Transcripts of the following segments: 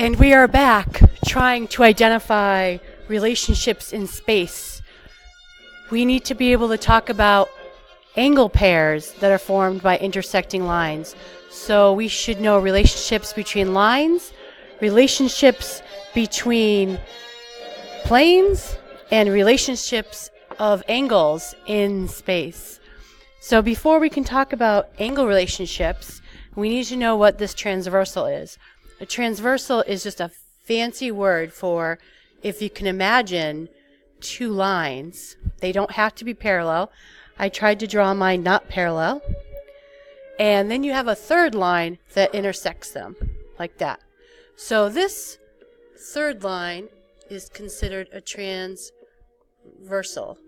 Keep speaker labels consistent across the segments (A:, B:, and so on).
A: And we are back trying to identify relationships in space. We need to be able to talk about angle pairs that are formed by intersecting lines. So we should know relationships between lines, relationships between planes, and relationships of angles in space. So before we can talk about angle relationships, we need to know what this transversal is. A transversal is just a fancy word for, if you can imagine, two lines. They don't have to be parallel. I tried to draw mine not parallel. And then you have a third line that intersects them, like that. So this third line is considered a transversal.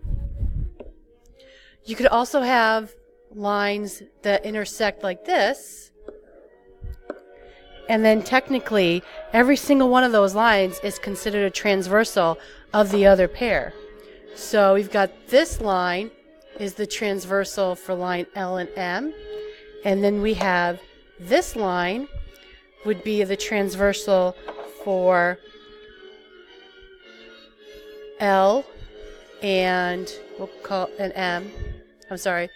A: You could also have lines that intersect like this. And then technically, every single one of those lines is considered a transversal of the other pair. So we've got this line is the transversal for line L and M. And then we have this line would be the transversal for L and we'll call it an M. I'm sorry.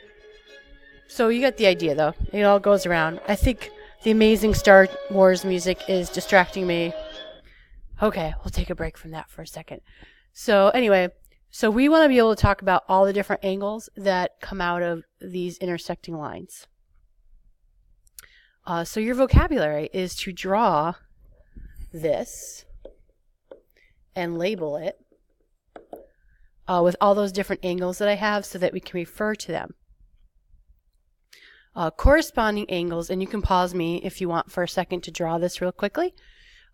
A: So you get the idea, though. It all goes around. I think the amazing Star Wars music is distracting me. Okay, we'll take a break from that for a second. So anyway, so we want to be able to talk about all the different angles that come out of these intersecting lines. So your vocabulary is to draw this and label it with all those different angles that I have so that we can refer to them. Corresponding angles, and you can pause me if you want for a second to draw this real quickly.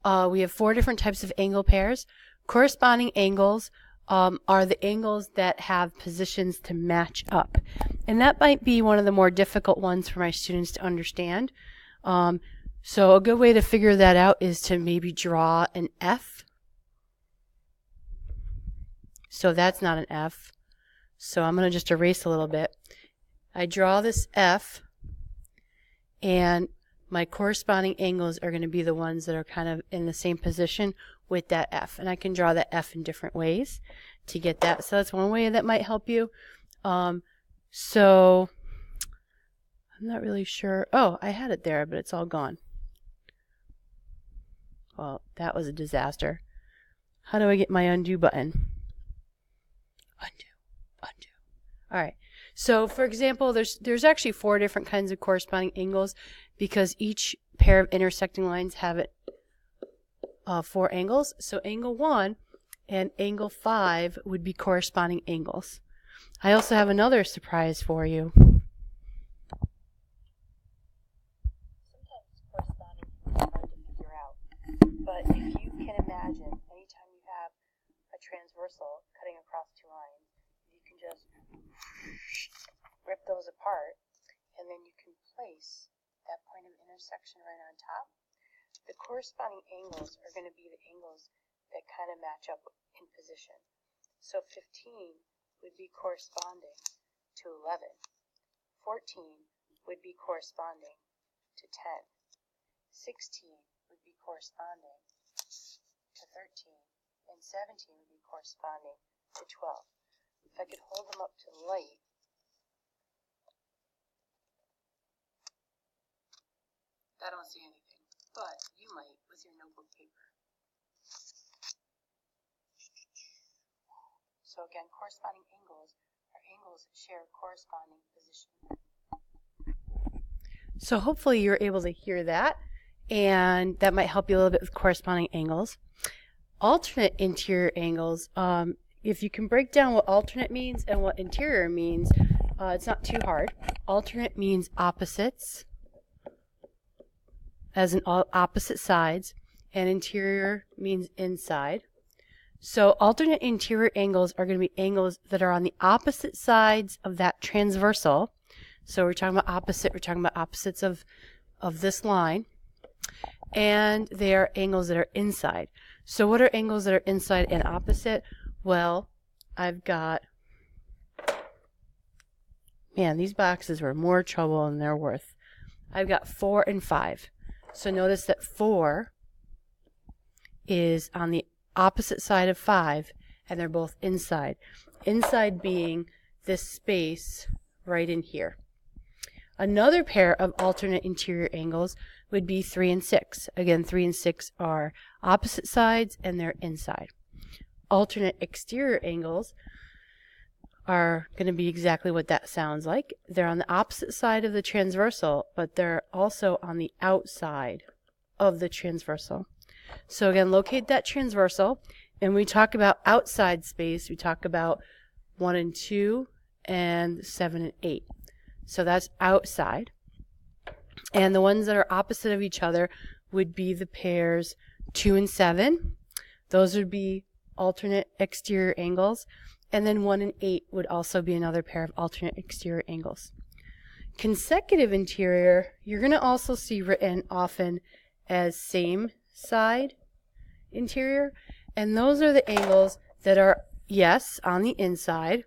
A: We have 4 different types of angle pairs. Corresponding angles are the angles that have positions to match up. And that might be one of the more difficult ones for my students to understand. So a good way to figure that out is to maybe draw an F. So that's not an F. So I'm going to just erase a little bit. I draw this F, and my corresponding angles are going to be the ones that are kind of in the same position with that F. And I can draw that F in different ways to get that. So that's one way that might help you. So I'm not really sure. Oh, I had it there, but it's all gone. Well, that was a disaster. How do I get my undo button? Undo. All right. So, for example, there's actually 4 different kinds of corresponding angles because each pair of intersecting lines have it 4 angles. So angle 1 and angle 5 would be corresponding angles. I also have another surprise for you. Sometimes corresponding is hard to figure out, but if you can imagine, anytime you have a transversal cutting across 2 lines, you can just rip those apart, and then you can place that point of intersection right on top. The corresponding angles are going to be the angles that kind of match up in position. So 15 would be corresponding to 11. 14 would be corresponding to 10. 16 would be corresponding to 13. And 17 would be corresponding to 12. If I could hold them up to the light, I don't see anything, but you might with your notebook paper. So again, corresponding angles are angles that share a corresponding position. So hopefully you're able to hear that, and that might help you a little bit with corresponding angles. Alternate interior angles, if you can break down what alternate means and what interior means, it's not too hard. Alternate means opposites, as in opposite sides, and interior means inside. So alternate interior angles are going to be angles that are on the opposite sides of that transversal. So we're talking about opposites of this line. And they are angles that are inside. So what are angles that are inside and opposite? Well, I've got, man, these boxes were more trouble than they're worth. I've got 4 and 5. So notice that 4 is on the opposite side of 5, and they're both inside. Inside being this space right in here. Another pair of alternate interior angles would be 3 and 6. Again, 3 and 6 are opposite sides and they're inside. Alternate exterior angles are going to be exactly what that sounds like. They're on the opposite side of the transversal, but they're also on the outside of the transversal. So again, locate that transversal, and when we talk about outside space, we talk about 1 and 2 and 7 and 8. So that's outside. And the ones that are opposite of each other would be the pairs 2 and 7. Those would be alternate exterior angles. And then 1 and 8 would also be another pair of alternate exterior angles. Consecutive interior, you're going to also see written often as same side interior. And those are the angles that are, yes, on the inside.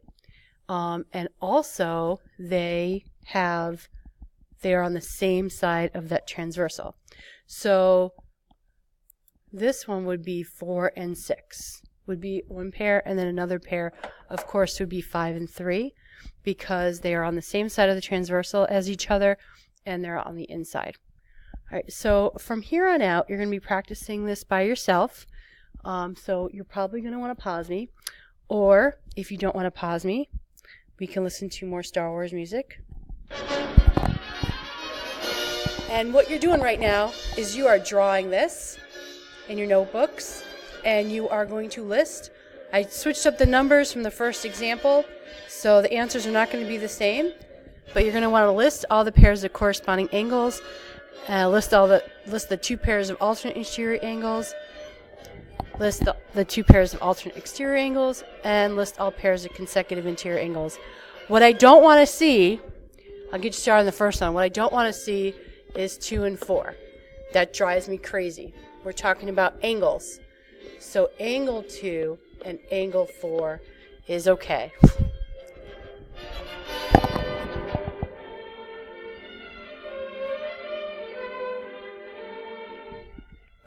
A: And also they are on the same side of that transversal. So this one would be 4 and 6. Would be one pair, and then another pair, of course, would be 5 and 3, because they are on the same side of the transversal as each other, and they're on the inside. All right, so from here on out, you're going to be practicing this by yourself. So you're probably going to want to pause me, or if you don't want to pause me, we can listen to more Star Wars music. And what you're doing right now is you are drawing this in your notebooks, and you are going to list. I switched up the numbers from the first example, so the answers are not going to be the same, but you're going to want to list all the pairs of corresponding angles, list the 2 pairs of alternate interior angles, list the 2 pairs of alternate exterior angles, and list all pairs of consecutive interior angles. What I don't want to see, I'll get you started on the first one, what I don't want to see is 2 and 4. That drives me crazy. We're talking about angles. So angle 2 and angle 4 is okay.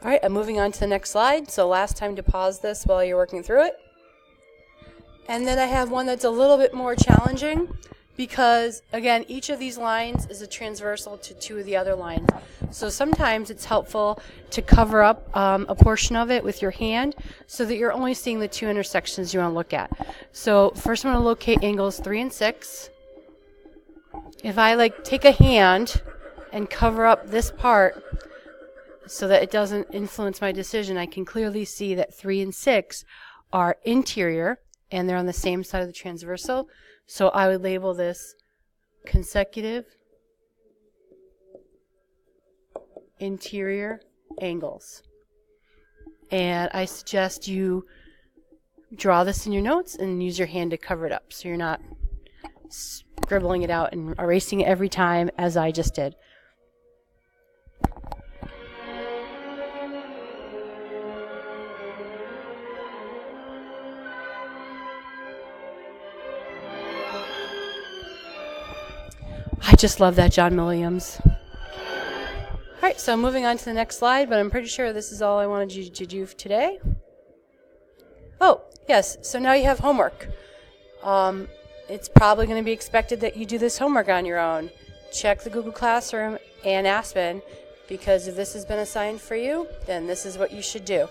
A: All right, I'm moving on to the next slide. So last time to pause this while you're working through it. And then I have one that's a little bit more challenging because, again, each of these lines is a transversal to 2 of the other lines. So sometimes it's helpful to cover up a portion of it with your hand so that you're only seeing the 2 intersections you want to look at. So first I'm going to locate angles 3 and 6. If I take a hand and cover up this part so that it doesn't influence my decision, I can clearly see that 3 and 6 are interior and they're on the same side of the transversal. So I would label this consecutive interior angles. And I suggest you draw this in your notes and use your hand to cover it up so you're not scribbling it out and erasing it every time as I just did. I just love that John Williams. All right, so moving on to the next slide, but I'm pretty sure this is all I wanted you to do today. Oh, yes, so now you have homework. It's probably going to be expected that you do this homework on your own. Check the Google Classroom and Aspen, because if this has been assigned for you, then this is what you should do.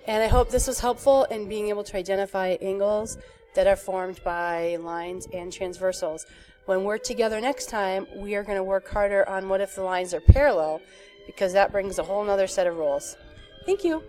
A: And I hope this was helpful in being able to identify angles that are formed by lines and transversals. When we're together next time, we are going to work harder on what if the lines are parallel, because that brings a whole other set of rules. Thank you.